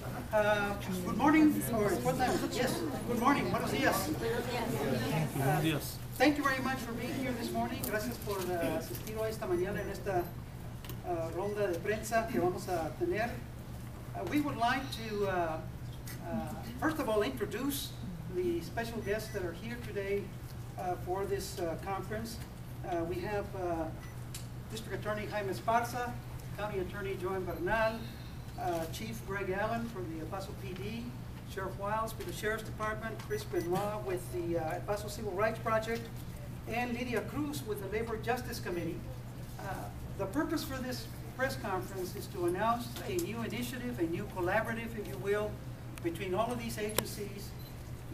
Good morning, or what time? Yes, good morning, buenos días. Thank you very much for being here this morning. Gracias por asistir hoy esta mañana en esta ronda de prensa que vamos a tener. We would like to, first of all, introduce the special guests that are here today for this conference. We have District Attorney Jaime Esparza, County Attorney Joan Bernal, Chief Greg Allen from the El Paso PD, Sheriff Wiles with the Sheriff's Department, Chris Benoit with the El Paso Civil Rights Project, and Lydia Cruz with the Labor Justice Committee. The purpose for this press conference is to announce a new initiative, a new collaborative, if you will, between all of these agencies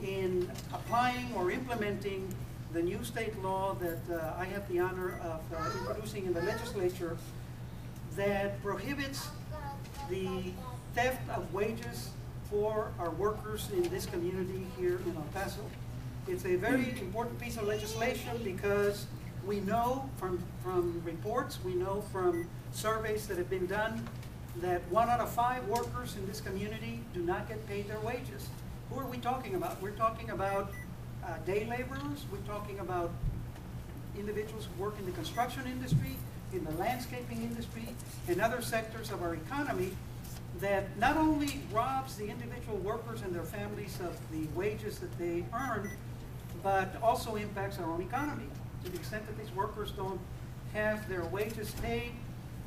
in applying or implementing the new state law that I have the honor of introducing in the legislature that prohibits the theft of wages for our workers in this community here in El Paso. It's a very important piece of legislation because we know from reports, we know from surveys that have been done that 1 out of 5 workers in this community do not get paid their wages. Who are we talking about? We're talking about day laborers, we're talking about individuals who work in the construction industry, in the landscaping industry, and other sectors of our economy that not only robs the individual workers and their families of the wages that they earn, but also impacts our own economy. To the extent that these workers don't have their wages paid,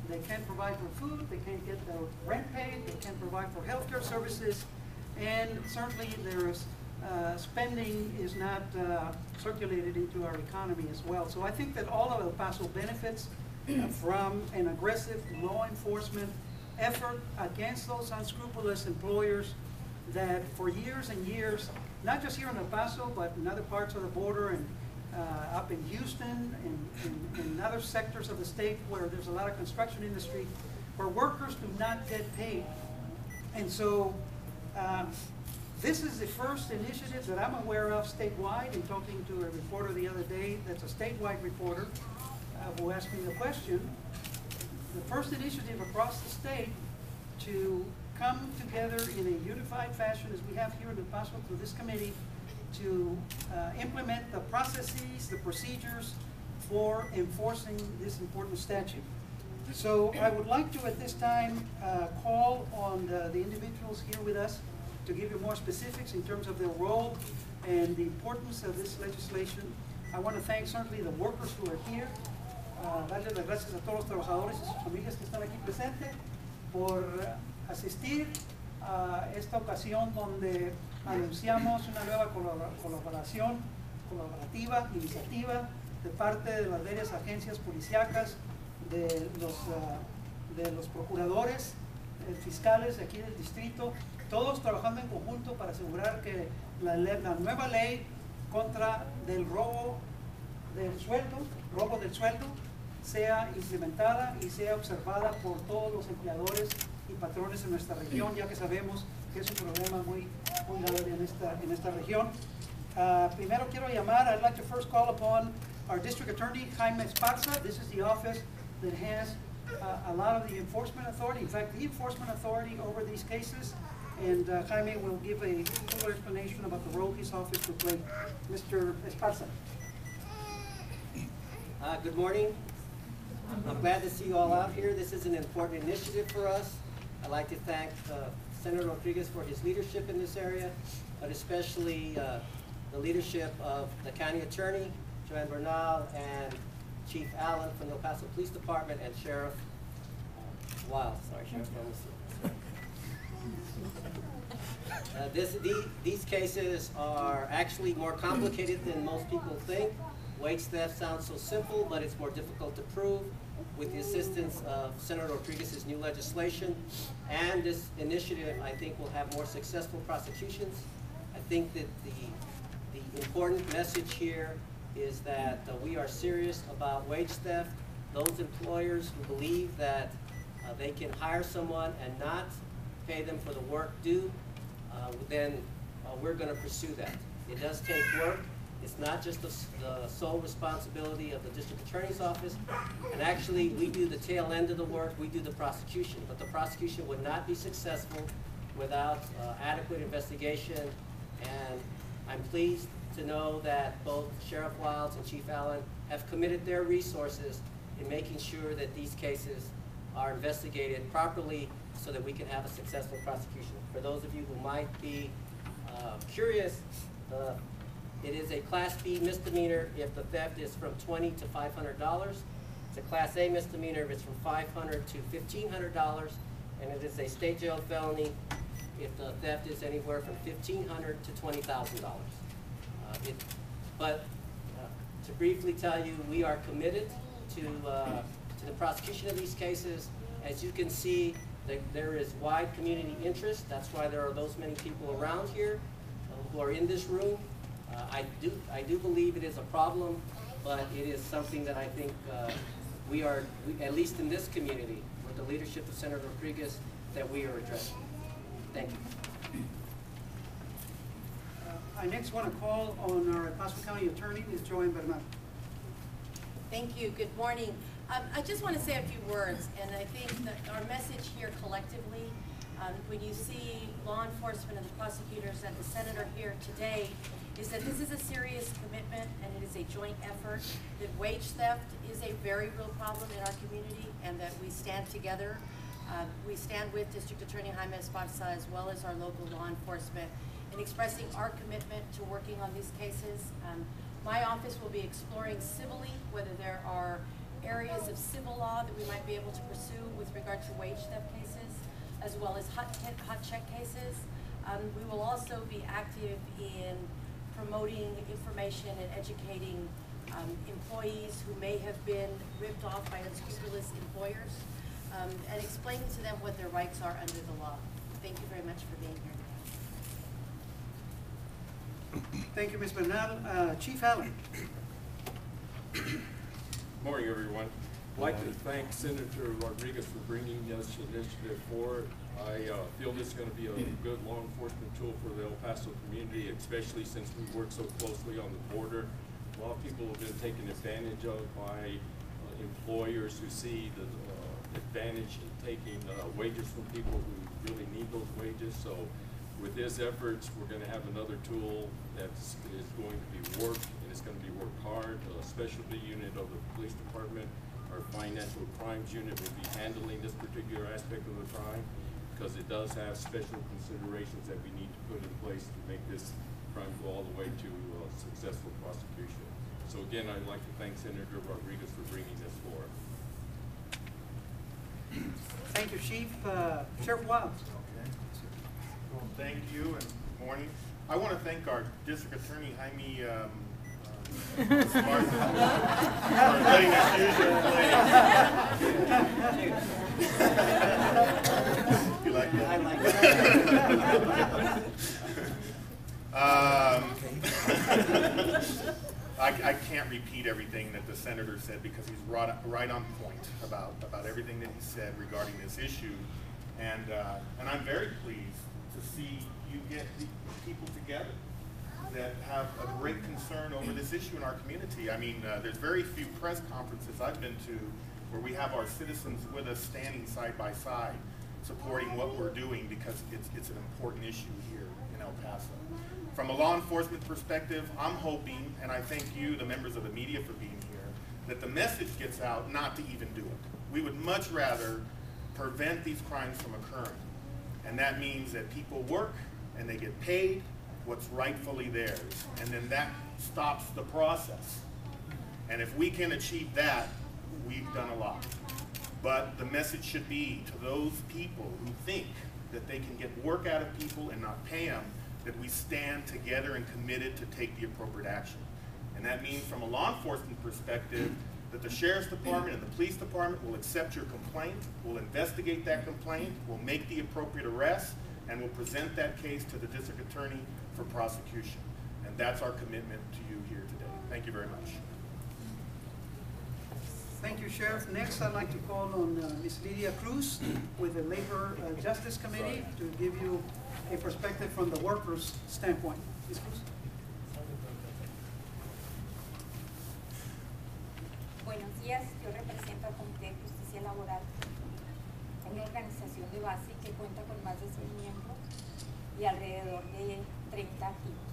they can't provide for food, they can't get their rent paid, they can't provide for healthcare services, and certainly their spending is not circulated into our economy as well. So I think that all of El Paso benefits from an aggressive law enforcement effort against those unscrupulous employers that for years and years, not just here in El Paso, but in other parts of the border and up in Houston and in other sectors of the state where there's a lot of construction industry, where workers do not get paid. And so this is the first initiative that I'm aware of statewide. In talking to a reporter the other day, that's a statewide reporter, who asked me the question, the first initiative across the state to come together in a unified fashion as we have here in El Paso through this committee to implement the processes, the procedures for enforcing this important statute. So I would like to at this time call on the individuals here with us to give you more specifics in terms of their role and the importance of this legislation. I want to thank certainly the workers who are here. Darle las gracias a todos los trabajadores y sus familias que están aquí presentes por asistir a esta ocasión donde anunciamos una nueva colaborativa, iniciativa de parte de las varias agencias policíacas, de los procuradores, fiscales de aquí del distrito, todos trabajando en conjunto para asegurar que la nueva ley contra del robo del sueldo, sea implementada y sea observada por todos los empleadores y patrones en nuestra región, ya que sabemos que es un problema muy grave en esta región. Primero quiero llamar, I'd like to first call upon our District Attorney, Jaime Esparza. This is the office that has a lot of the enforcement authority, in fact, the enforcement authority over these cases, and Jaime will give a fuller explanation about the role his office will play. Mr. Esparza. Good morning. I'm glad to see you all out here. This is an important initiative for us. I'd like to thank Senator Rodriguez for his leadership in this area, but especially the leadership of the County Attorney, Joan Bernal, and Chief Allen from the El Paso Police Department, and Sheriff Wiles. Sorry, Sheriff Wiles. These cases are actually more complicated than most people think. Wage theft sounds so simple, but it's more difficult to prove. With the assistance of Senator Rodriguez's new legislation and this initiative, I think we'll have more successful prosecutions. I think that the important message here is that we are serious about wage theft. Those employers who believe that they can hire someone and not pay them for the work due, then we're going to pursue that. It does take work. It's not just the sole responsibility of the district attorney's office, and actually we do the tail end of the work, we do the prosecution, but the prosecution would not be successful without adequate investigation, and I'm pleased to know that both Sheriff Wilds and Chief Allen have committed their resources in making sure that these cases are investigated properly so that we can have a successful prosecution. For those of you who might be curious, it is a Class B misdemeanor if the theft is from $20 to $500. It's a Class A misdemeanor if it's from $500 to $1,500, and it is a state jail felony if the theft is anywhere from $1,500 to $20,000. But to briefly tell you, we are committed to the prosecution of these cases. As you can see, there is wide community interest. That's why there are those many people around here who are in this room. I do believe it is a problem, but it is something that I think we, at least in this community, with the leadership of Senator Rodriguez, that we are addressing. Thank you. I next want to call on our El Paso County Attorney, Ms. Joanne Bernal. Thank you. Good morning. I just want to say a few words, and I think that our message here collectively, when you see law enforcement and the prosecutors and the senator here today, is that this is a serious commitment and it is a joint effort, that wage theft is a very real problem in our community, and that we stand together. We stand with District Attorney Jaime Esparza as well as our local law enforcement in expressing our commitment to working on these cases. My office will be exploring civilly whether there are areas of civil law that we might be able to pursue with regard to wage theft cases, as well as hot check cases. We will also be active in promoting information and educating employees who may have been ripped off by unscrupulous employers, and explaining to them what their rights are under the law. Thank you very much for being here today. Thank you, Ms. Bernal. Chief Allen. Morning, everyone. I'd like to thank Senator Rodriguez for bringing this initiative forward. I feel this is going to be a good law enforcement tool for the El Paso community, especially since we work so closely on the border. A lot of people have been taken advantage of by employers who see the advantage in taking wages from people who really need those wages. So with his efforts, we're going to have another tool that is going to be worked, and it's going to be worked hard. A specialty unit of the police department, our financial crimes unit, will be handling this particular aspect of the crime, because it does have special considerations that we need to put in place to make this crime go all the way to successful prosecution. So again, I'd like to thank Senator Rodriguez for bringing this forward. Thank you, Chief. Sheriff Wilds. Okay. Well, thank you and good morning. I want to thank our District Attorney Jaime Esparza for letting us use your place. You like that? I like that. I can't repeat everything that the senator said because he's right on point about everything that he said regarding this issue, and I'm very pleased to see you get the people together that have a great concern over this issue in our community. I mean, there's very few press conferences I've been to where we have our citizens with us standing side by side, supporting what we're doing, because it's an important issue here in El Paso. From a law enforcement perspective, I'm hoping, and I thank you, the members of the media, for being here, that the message gets out not to even do it. We would much rather prevent these crimes from occurring. And that means that people work and they get paid what's rightfully theirs. And then that stops the process. And if we can achieve that, we've done a lot. But the message should be to those people who think that they can get work out of people and not pay them, that we stand together and committed to take the appropriate action. And that means, from a law enforcement perspective, that the Sheriff's Department and the Police Department will accept your complaint, will investigate that complaint, will make the appropriate arrest, and will present that case to the District Attorney for prosecution. And that's our commitment to you here today. Thank you very much. Thank you, Sheriff. Next, I'd like to call on Ms. Lydia Cruz with the Labor Justice Committee to give you a perspective from the workers' standpoint. Ms. Cruz. Buenos días, yo represento al Comité de Justicia Laboral. una organización de base que cuenta con más de 100 miembros y alrededor de 30 activos.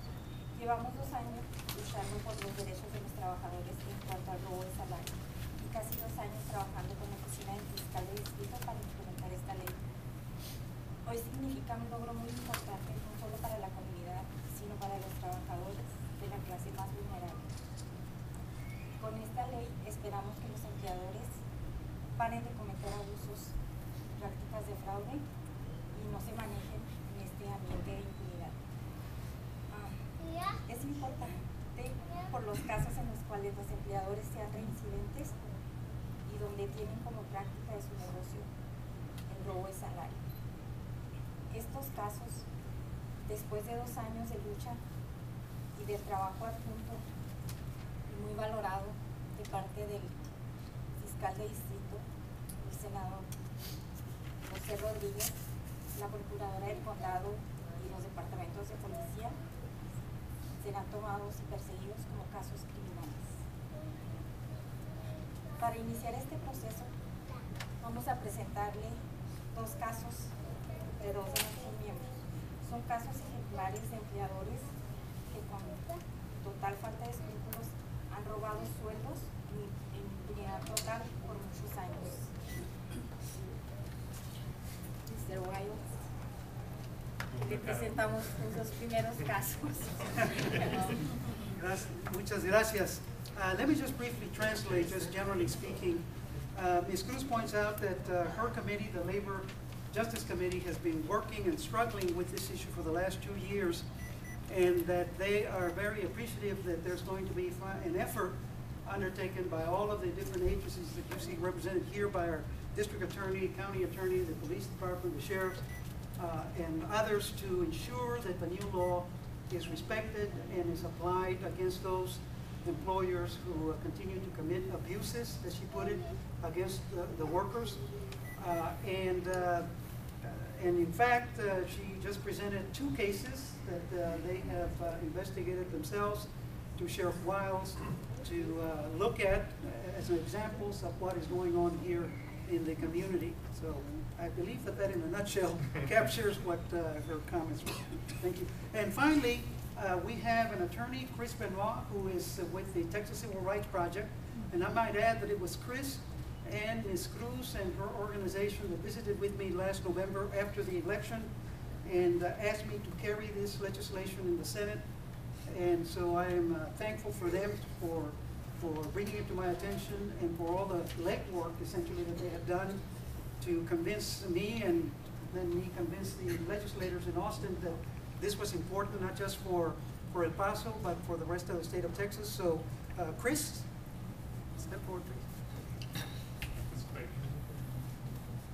Llevamos 2 años luchando por los derechos de los trabajadores en cuanto al robo de salario y casi 2 años trabajando con la oficina del fiscal de distrito para implementar esta ley. Hoy significa un logro muy importante no solo para la comunidad, sino para los trabajadores de la clase más vulnerable. Con esta ley esperamos que los empleadores paren de cometer abusos, prácticas de fraude y no se manejen en este ambiente de impunidad. Es importante por los casos en los cuales los empleadores sean reincidentes y donde tienen como práctica de su negocio el robo de salario. Estos casos, después de 2 años de lucha y del trabajo adjunto y muy valorado de parte del fiscal de distrito, el senador José Rodríguez, la procuradora del condado y los departamentos de policía, serán tomados y perseguidos como casos criminales. Para iniciar este proceso, vamos a presentarle 2 casos de 2 de nuestros miembros. Son casos ejemplares de empleadores que con total falta de escrúpulos han robado sueldos en impunidad total por muchos años. Mr. Wiles, le presentamos los 2 primeros casos. Muchas gracias. Let me just briefly translate, just generally speaking. Ms. Cruz points out that her committee, the Labor Justice Committee, has been working and struggling with this issue for the last 2 years, and that they are very appreciative that there's going to be an effort undertaken by all of the different agencies that you see represented here by our district attorney, county attorney, the police department, the sheriffs, and others to ensure that the new law is respected and is applied against those employers who continue to commit abuses, as she put it, against the workers. And in fact, she just presented 2 cases that they have investigated themselves to Sheriff Wiles to look at as examples of what is going on here in the community. So I believe that in a nutshell captures what her comments were. Thank you. And finally, we have an attorney, Chris Benoit, who is with the Texas Civil Rights Project. And I might add that it was Chris and Ms. Cruz and her organization that visited with me last November after the election and asked me to carry this legislation in the Senate. And so I am thankful for them for bringing it to my attention and for all the legwork, essentially, that they have done to convince me and then me convince the legislators in Austin that this was important, not just for El Paso, but for the rest of the state of Texas. So, Chris, step forward, please.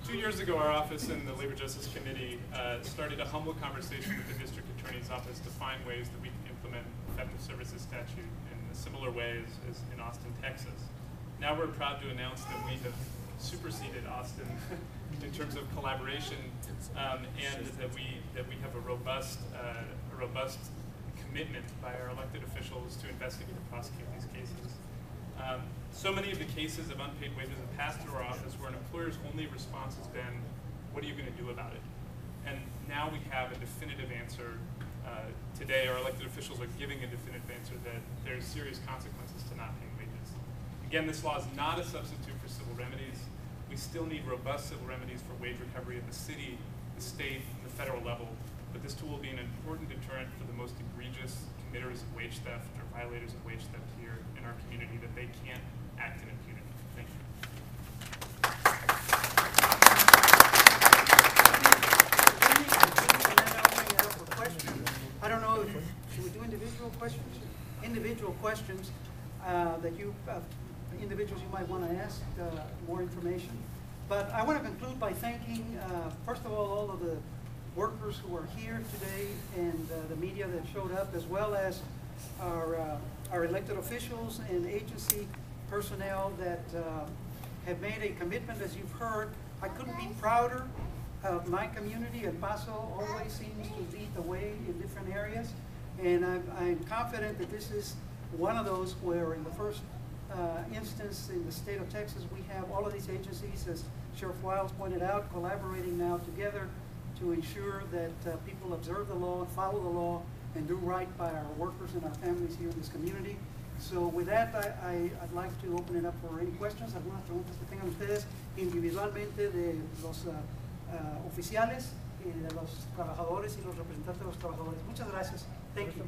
2 years ago, our office and the Labor Justice Committee started a humble conversation with the District Attorney's Office to find ways that we can implement effective services statute in a similar way as in Austin, Texas. Now we're proud to announce that we have superseded Austin in terms of collaboration, and that we have a robust commitment by our elected officials to investigate and prosecute these cases. So many of the cases of unpaid wages have passed through our office where an employer's only response has been, what are you going to do about it? And now we have a definitive answer. Today, our elected officials are giving a definitive answer that there's serious consequences to not paying wages. Again, this law is not a substitute for civil remedies. We still need robust civil remedies for wage recovery at the city, the state, and the federal level. But this tool will be an important deterrent for the most egregious committers of wage theft or violators of wage theft here in our community, that they can't act in impunity. Thank you. I don't know, should we do individual questions? Individual questions that individuals you might want to ask more information. But I want to conclude by thanking, first of all of the workers who are here today and the media that showed up, as well as our elected officials and agency personnel that have made a commitment, as you've heard. I couldn't be prouder of my community. El Paso always seems to lead the way in different areas, and I'm confident that this is one of those where in the first instance in the state of Texas we have all of these agencies, as Sheriff Wiles pointed out, collaborating now together to ensure that people observe the law, follow the law, and do right by our workers and our families here in this community. So with that, I'd like to open it up for any questions, algunas preguntas que tengan ustedes individualmente de los oficiales, de los trabajadores y los representantes de los trabajadores. Muchas gracias. Thank you.